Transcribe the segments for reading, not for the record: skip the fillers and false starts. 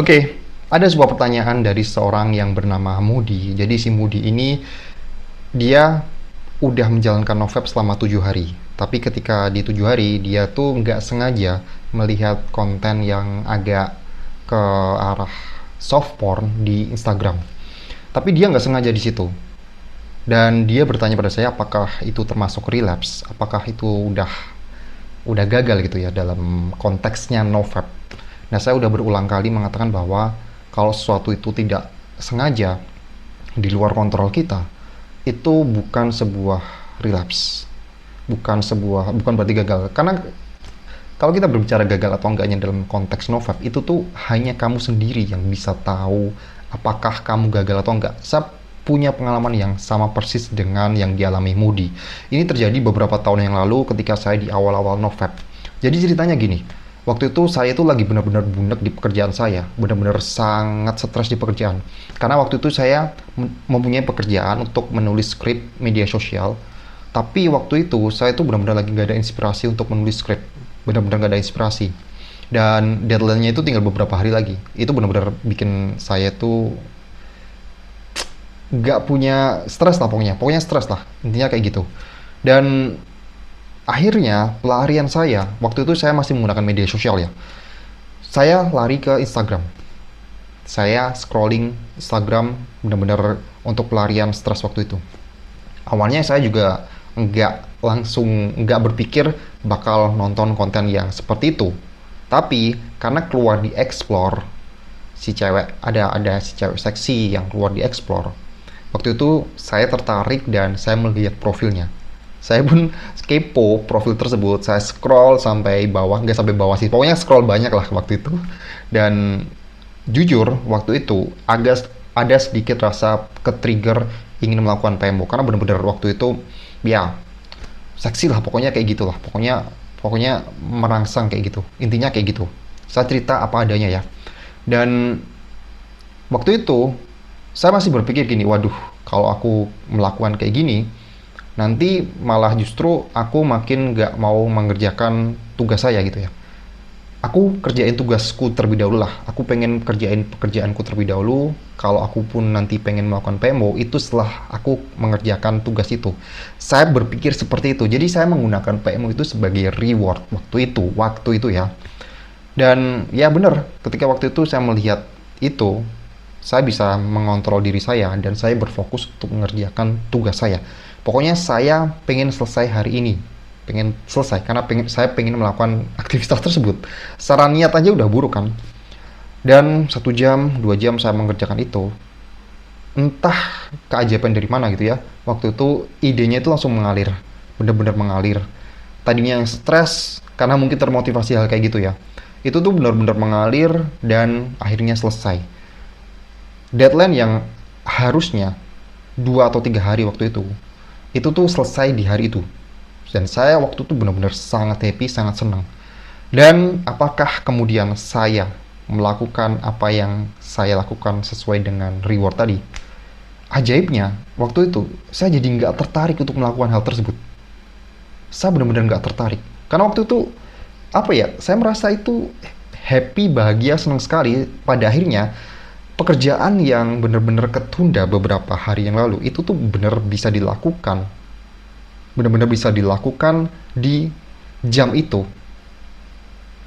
Oke, ada sebuah pertanyaan dari seorang yang bernama Moody. Jadi si Moody ini dia udah menjalankan NoFap selama 7 hari. Tapi ketika di 7 hari dia tuh nggak sengaja melihat konten yang agak ke arah soft porn di Instagram. Tapi dia nggak sengaja di situ. Dan dia bertanya pada saya apakah itu termasuk relapse, apakah itu udah gagal gitu ya dalam konteksnya NoFap. Nah, saya udah berulang kali mengatakan bahwa kalau sesuatu itu tidak sengaja di luar kontrol kita, itu bukan sebuah relapse, bukan berarti gagal. Karena kalau kita berbicara gagal atau enggaknya dalam konteks NoFap, itu tuh hanya kamu sendiri yang bisa tahu apakah kamu gagal atau enggak. Saya punya pengalaman yang sama persis dengan yang dialami Moody. Ini terjadi beberapa tahun yang lalu ketika saya di awal-awal NoFap. Jadi ceritanya gini, waktu itu saya itu lagi benar-benar bunek di pekerjaan saya, benar-benar sangat stres di pekerjaan. Karena waktu itu saya mempunyai pekerjaan untuk menulis skrip media sosial, tapi waktu itu saya itu benar-benar lagi nggak ada inspirasi untuk menulis skrip, benar-benar nggak ada inspirasi. Dan deadline-nya itu tinggal beberapa hari lagi. Itu benar-benar bikin saya tuh nggak punya stres lah pokoknya stres lah intinya kayak gitu. Dan akhirnya pelarian saya waktu itu saya masih menggunakan media sosial ya, saya lari ke Instagram, saya scrolling Instagram benar-benar untuk pelarian stres waktu itu. Awalnya saya juga nggak berpikir bakal nonton konten yang seperti itu, tapi karena keluar di explore si cewek, ada si cewek seksi yang keluar di explore. Waktu itu saya tertarik dan saya melihat profilnya. Saya pun kepo profil tersebut. Saya scroll sampai bawah, nggak sampai bawah sih. Pokoknya scroll banyak lah waktu itu. Dan jujur waktu itu agak ada sedikit rasa ke-trigger ingin melakukan PMO karena benar-benar waktu itu ya seksi lah pokoknya kayak gitulah. Pokoknya merangsang kayak gitu. Intinya kayak gitu. Saya cerita apa adanya ya. Dan waktu itu saya masih berpikir gini, waduh, kalau aku melakukan kayak gini, nanti malah justru aku makin nggak mau mengerjakan tugas saya gitu ya. Aku kerjain tugasku terlebih dahulu lah. Aku pengen kerjain pekerjaanku terlebih dahulu. Kalau aku pun nanti pengen melakukan PMO, itu setelah aku mengerjakan tugas itu. Saya berpikir seperti itu. Jadi saya menggunakan PMO itu sebagai reward waktu itu ya. Dan ya benar, ketika waktu itu saya melihat itu, saya bisa mengontrol diri saya dan saya berfokus untuk mengerjakan tugas saya. Pokoknya saya pengen selesai hari ini, pengen selesai karena saya pengen melakukan aktivitas tersebut. Secara niat aja udah buruk kan. Dan 1 jam, 2 jam saya mengerjakan itu. Entah keajaiban dari mana gitu ya. Waktu itu idenya itu langsung mengalir, bener-bener mengalir. Tadinya yang stres karena mungkin termotivasi hal kayak gitu ya. Itu tuh benar-benar mengalir dan akhirnya selesai. Deadline yang harusnya 2 atau 3 hari waktu itu tuh selesai di hari itu. Dan saya waktu itu benar-benar sangat happy, sangat senang. Dan apakah kemudian saya melakukan apa yang saya lakukan sesuai dengan reward tadi? Ajaibnya, waktu itu saya jadi nggak tertarik untuk melakukan hal tersebut. Saya benar-benar nggak tertarik. Karena waktu itu, apa ya, saya merasa itu happy, bahagia, senang sekali. Pada akhirnya, pekerjaan yang benar-benar ketunda beberapa hari yang lalu itu tuh benar-benar bisa dilakukan di jam itu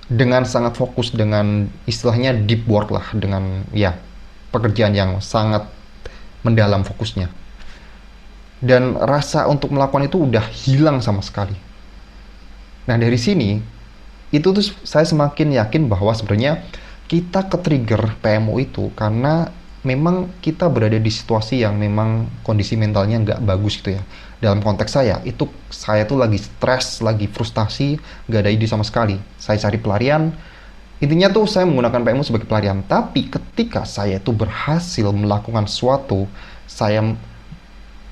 dengan sangat fokus, dengan istilahnya deep work lah, dengan ya pekerjaan yang sangat mendalam fokusnya, dan rasa untuk melakukan itu udah hilang sama sekali. Nah, dari sini itu tuh saya semakin yakin bahwa sebenarnya kita ke-trigger PMO itu karena memang kita berada di situasi yang memang kondisi mentalnya nggak bagus gitu ya. Dalam konteks saya tuh lagi stres, lagi frustasi, nggak ada ide sama sekali. Saya cari pelarian, intinya tuh saya menggunakan PMO sebagai pelarian. Tapi ketika saya tuh berhasil melakukan sesuatu,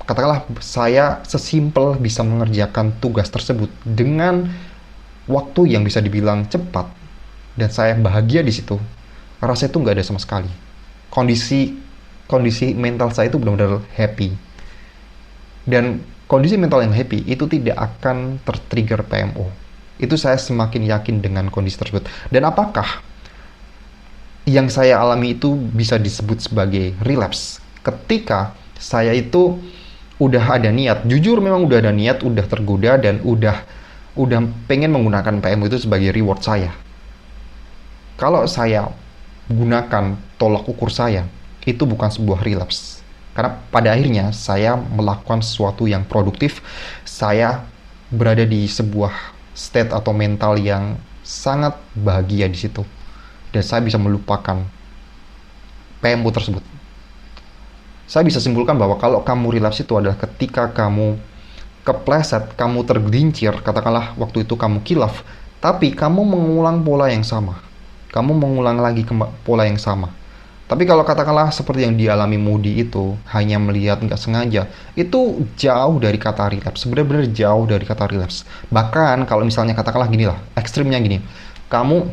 katakanlah saya sesimpel bisa mengerjakan tugas tersebut dengan waktu yang bisa dibilang cepat, dan saya bahagia di situ, rasa itu nggak ada sama sekali. Kondisi mental saya itu benar-benar happy, dan kondisi mental yang happy itu tidak akan tertrigger PMO. Itu saya semakin yakin dengan kondisi tersebut. Dan apakah yang saya alami itu bisa disebut sebagai relapse. Ketika saya itu udah ada niat, jujur memang udah ada niat, udah tergoda dan udah pengen menggunakan PM itu sebagai reward saya. Kalau saya gunakan tolak ukur saya, itu bukan sebuah relapse. Karena pada akhirnya saya melakukan sesuatu yang produktif, saya berada di sebuah state atau mental yang sangat bahagia di situ. Dan saya bisa melupakan PMU tersebut. Saya bisa simpulkan bahwa kalau kamu relapse itu adalah ketika kamu kepleset, kamu tergelincir, katakanlah waktu itu kamu kilaf, tapi kamu mengulang pola yang sama. Kamu mengulang lagi pola yang sama. Tapi kalau katakanlah seperti yang dialami Moody itu, hanya melihat nggak sengaja, itu jauh dari kata relapse, benar-benar jauh dari kata relapse. Bahkan kalau misalnya katakanlah gini lah, ekstrimnya gini, kamu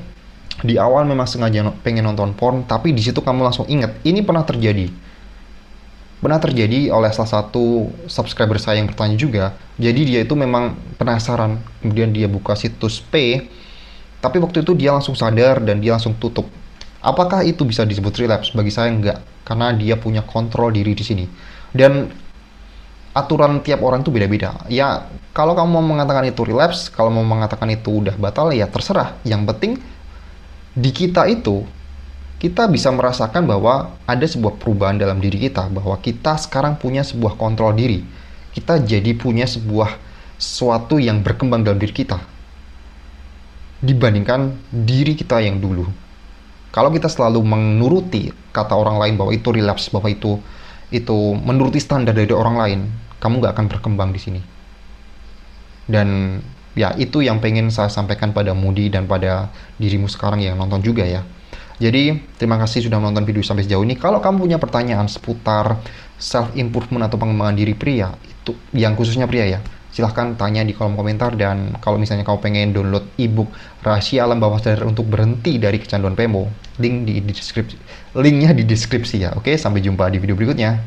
di awal memang sengaja pengen nonton porn, tapi di situ kamu langsung ingat, ini pernah terjadi. Pernah terjadi oleh salah satu subscriber saya yang bertanya juga, jadi dia itu memang penasaran, kemudian dia buka situs P, tapi waktu itu dia langsung sadar dan dia langsung tutup. Apakah itu bisa disebut relapse? Bagi saya enggak, karena dia punya kontrol diri di sini. Dan aturan tiap orang itu beda-beda. Ya, kalau kamu mau mengatakan itu relapse, kalau mau mengatakan itu udah batal, ya terserah. Yang penting di kita itu, kita bisa merasakan bahwa ada sebuah perubahan dalam diri kita, bahwa kita sekarang punya sebuah kontrol diri. Kita jadi punya sebuah sesuatu yang berkembang dalam diri kita dibandingkan diri kita yang dulu. Kalau kita selalu menuruti kata orang lain bahwa itu relapse, bahwa itu menuruti standar dari orang lain, kamu nggak akan berkembang di sini. Dan ya itu yang pengen saya sampaikan pada Moody dan pada dirimu sekarang yang nonton juga ya. Jadi terima kasih sudah menonton video sampai sejauh ini. Kalau kamu punya pertanyaan seputar self improvement atau pengembangan diri pria, itu yang khususnya pria ya, silahkan tanya di kolom komentar. Dan kalau misalnya kamu pengen download ebook Rahasia Alam Bawah Sadar untuk berhenti dari kecanduan PMO, linknya di deskripsi ya. Oke, sampai jumpa di video berikutnya.